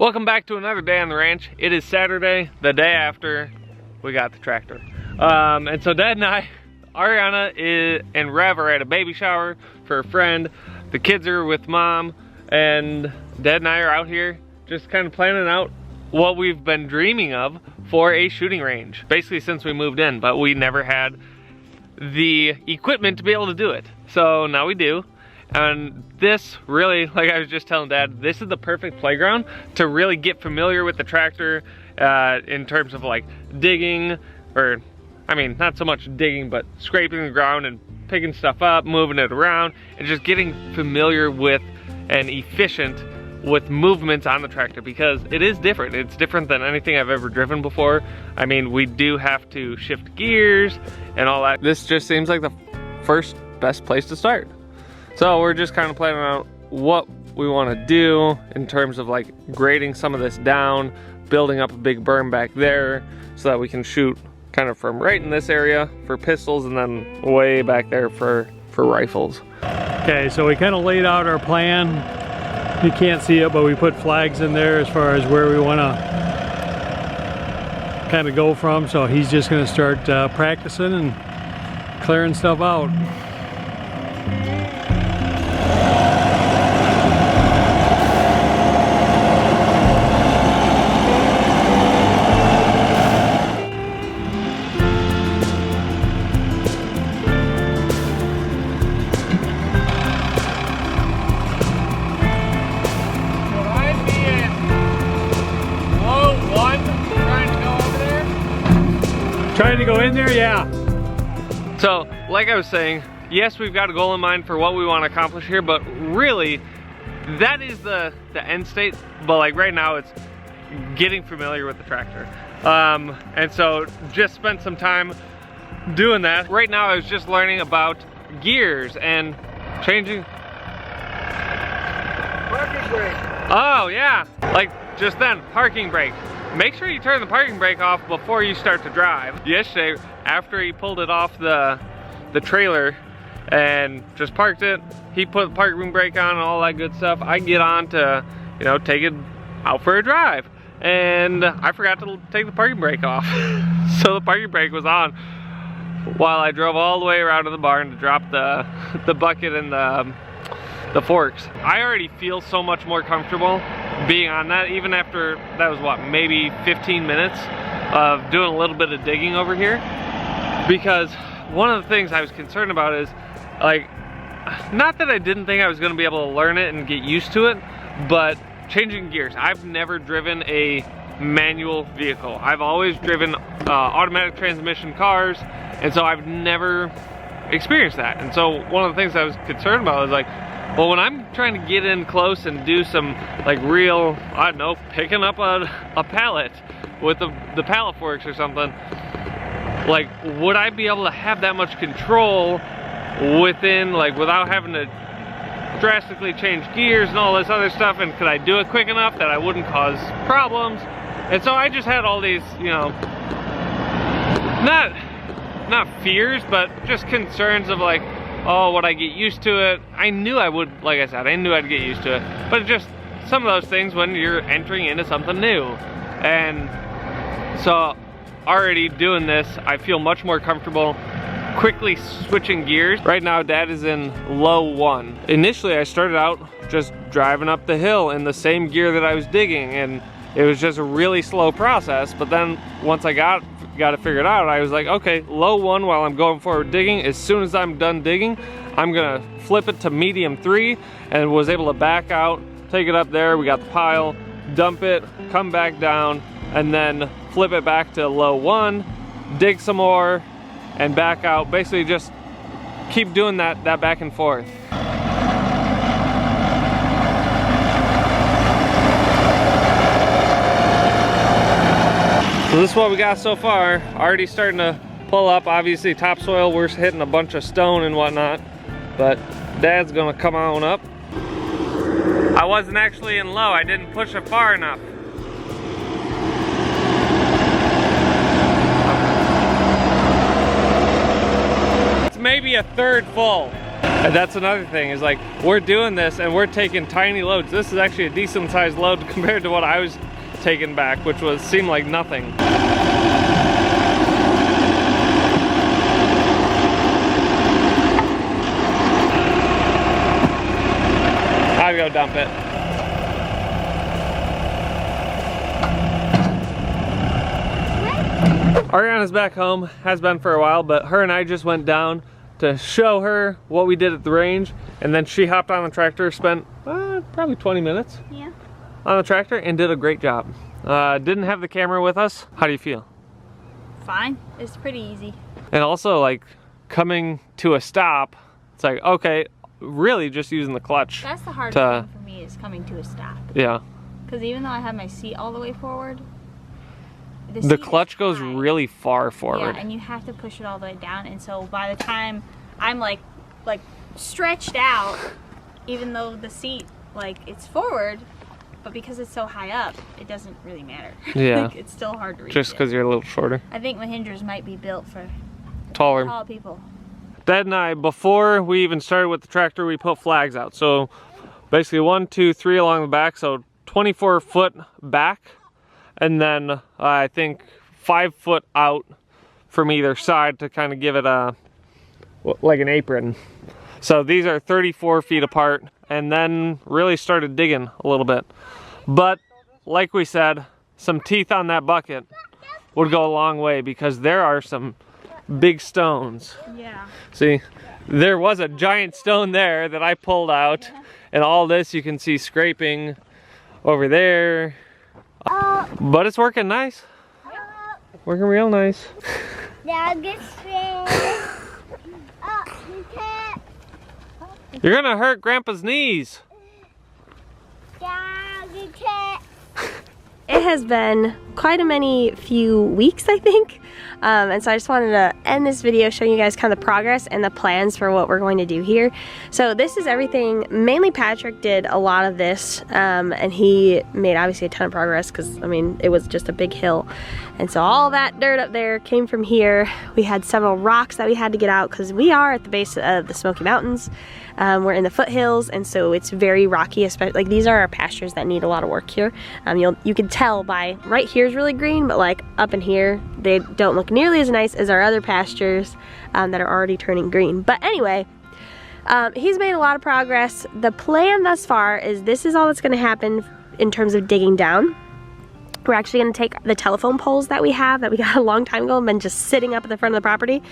Welcome back to another day on the ranch. It is Saturday, the day after we got the tractor. And so Dad and I, Arianna and Rev are at a baby shower for a friend. The kids are with Mom, and Dad and I are out here just kind of planning out what we've been dreaming of for a shooting range, basically since we moved in, but we never had the equipment to be able to do it. So now we do. And this really, like I was just telling Dad, this is the perfect playground to really get familiar with the tractor in terms of like digging, or I mean, not so much digging, but scraping the ground and picking stuff up, moving it around, and just getting familiar with and efficient with movements on the tractor, because it is different. It's different than anything I've ever driven before. I mean, we do have to shift gears and all that. This just seems like the first best place to start. So we're just kind of planning out what we want to do in terms of like grading some of this down, building up a big berm back there so that we can shoot kind of from right in this area for pistols and then way back there for rifles. Okay, so we kind of laid out our plan. You can't see it, but we put flags in there as far as where we want to kind of go from. So he's just going to start practicing and clearing stuff out. Trying to go in there, yeah. So, like I was saying, yes, we've got a goal in mind for what we want to accomplish here, but really, that is the end state. But like right now, it's getting familiar with the tractor. And so, just spent some time doing that. Right now, I was just learning about gears and changing. Parking brake. Oh yeah, like just then, parking brake. Make sure you turn the parking brake off before you start to drive. Yesterday, after he pulled it off the trailer and just parked it, he put the parking brake on and all that good stuff. I get on to, you know, take it out for a drive. And I forgot to take the parking brake off. So the parking brake was on while I drove all the way around to the barn to drop the bucket and the forks. I already feel so much more comfortable being on that, even after that was what, maybe 15 minutes of doing a little bit of digging over here. Because one of the things I was concerned about is, like, not that I didn't think I was going to be able to learn it and get used to it, but changing gears. I've never driven a manual vehicle. I've always driven automatic transmission cars, and so I've never experienced that. And so one of the things I was concerned about was like, well, when I'm trying to get in close and do some like real, I don't know, picking up a pallet with the pallet forks or something, like, would I be able to have that much control within, like, without having to drastically change gears and all this other stuff, and could I do it quick enough that I wouldn't cause problems? And so I just had all these, you know, not fears, but just concerns of like, oh, would I get used to it? I knew I would, like I said, I knew I'd get used to it. But just some of those things when you're entering into something new. And so already doing this, I feel much more comfortable quickly switching gears. Right now, Dad is in low 1. Initially, I started out just driving up the hill in the same gear that I was digging, and it was just a really slow process. But then once I got it figured out, I was like, okay, low 1 while I'm going forward digging. As soon as I'm done digging, I'm gonna flip it to medium 3, and was able to back out, take it up there, we got the pile, dump it, come back down, and then flip it back to low 1, dig some more, and back out. Basically just keep doing that back and forth. So this is what we got so far. Already starting to pull up. Obviously topsoil, we're hitting a bunch of stone and whatnot, but Dad's gonna come on up. I wasn't actually in low, I didn't push it far enough. It's maybe a third full. And that's another thing, is like, we're doing this and we're taking tiny loads. This is actually a decent sized load compared to what I was taking back, which seemed like nothing. I'd go dump it. Ariana's back home, has been for a while, but her and I just went down to show her what we did at the range, and then she hopped on the tractor, spent probably 20 minutes on the tractor, and did a great job. Didn't have the camera with us. How do you feel? Fine. It's pretty easy. And also, like, coming to a stop, it's like, okay, really just using the clutch. That's the hardest thing for me, is coming to a stop. Yeah. Because even though I have my seat all the way forward, the clutch goes really far forward. Yeah, and you have to push it all the way down. And so by the time I'm like stretched out, even though the seat, like, it's forward, but because it's so high up, it doesn't really matter. Yeah. Like, it's still hard to reach. Just because you're a little shorter. I think Mahindras might be built for tall people. Dad and I, before we even started with the tractor, we put flags out. So basically 1, 2, 3 along the back, so 24 foot back. And then I think 5 foot out from either side to kind of give it like an apron. So these are 34 feet apart, and then really started digging a little bit. But like we said, some teeth on that bucket would go a long way, because there are some big stones. Yeah. See, there was a giant stone there that I pulled out, and all this you can see scraping over there. But it's working nice. Working real nice. You're gonna hurt Grandpa's knees. It has been quite a few weeks, I think. And so I just wanted to end this video showing you guys kind of the progress and the plans for what we're going to do here. So this is everything. Mainly Patrick did a lot of this, and he made obviously a ton of progress, because I mean, it was just a big hill. And so all that dirt up there came from here. We had several rocks that we had to get out, because we are at the base of the Smoky Mountains. We're in the foothills, and so it's very rocky, especially like these are our pastures that need a lot of work here. You can tell by right here is really green, but like up in here they don't look nearly as nice as our other pastures that are already turning green. But anyway, he's made a lot of progress. The plan thus far is this is all that's going to happen in terms of digging down. We're actually going to take the telephone poles that we got a long time ago and been just sitting up at the front of the property,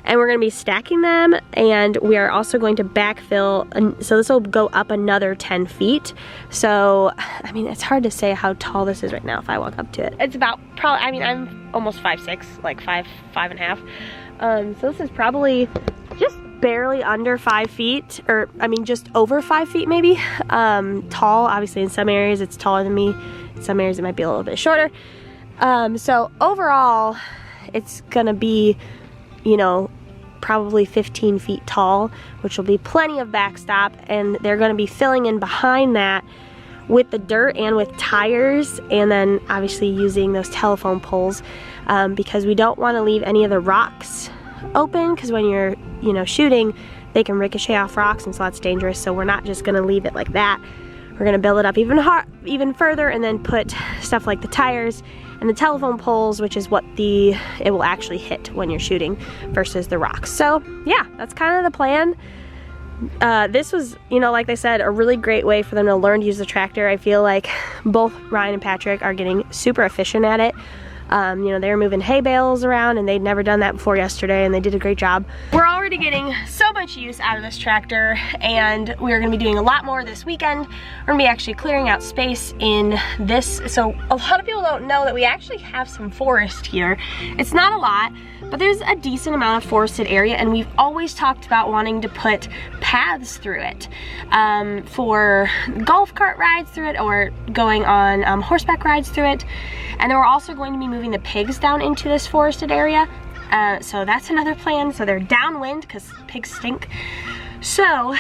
and we're going to be stacking them, and we are also going to backfill, so this will go up another 10 feet. So, I mean, it's hard to say how tall this is right now if I walk up to it. It's about, probably, I mean, I'm almost 5'6", like 5'5". So this is probably just barely under 5 feet, or I mean, just over 5 feet maybe. Tall, obviously in some areas it's taller than me. In some areas it might be a little bit shorter. So overall, it's gonna be, you know, probably 15 feet tall, which will be plenty of backstop, and they're going to be filling in behind that with the dirt and with tires, and then obviously using those telephone poles, because we don't want to leave any of the rocks open, because when you're, you know, shooting, they can ricochet off rocks, and so that's dangerous. So we're not just going to leave it like that. We're going to build it up even further, and then put stuff like the tires and the telephone poles, which is what it will actually hit when you're shooting, versus the rocks. So yeah, that's kind of the plan. This was, you know, like they said, a really great way for them to learn to use the tractor. I feel like both Ryan and Patrick are getting super efficient at it. You know, they were moving hay bales around, and they'd never done that before yesterday, and they did a great job. We're already getting so much use out of this tractor, and we're gonna be doing a lot more this weekend. We're gonna be actually clearing out space in this. So a lot of people don't know that we actually have some forest here. It's not a lot, but there's a decent amount of forested area, and we've always talked about wanting to put paths through it, for golf cart rides through it, or going on horseback rides through it. And then we're also going to be moving the pigs down into this forested area. So that's another plan. So they're downwind, because pigs stink. So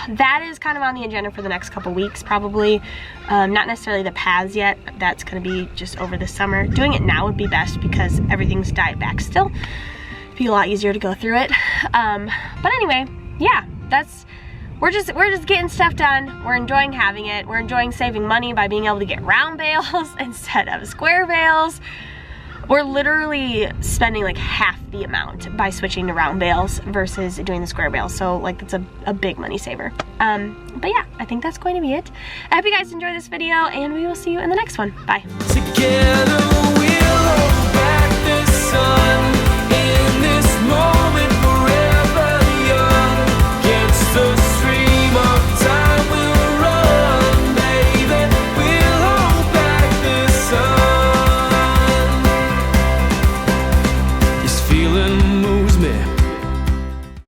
that is kind of on the agenda for the next couple weeks, probably. Not necessarily the paths yet. That's gonna be just over the summer. Doing it now would be best, because everything's died back still. It'd be a lot easier to go through it. But anyway, yeah, we're just getting stuff done. We're enjoying having it. We're enjoying saving money by being able to get round bales instead of square bales. We're literally spending like half the amount by switching to round bales versus doing the square bales. So like it's a big money saver. But yeah, I think that's going to be it. I hope you guys enjoyed this video and we will see you in the next one. Bye. Together.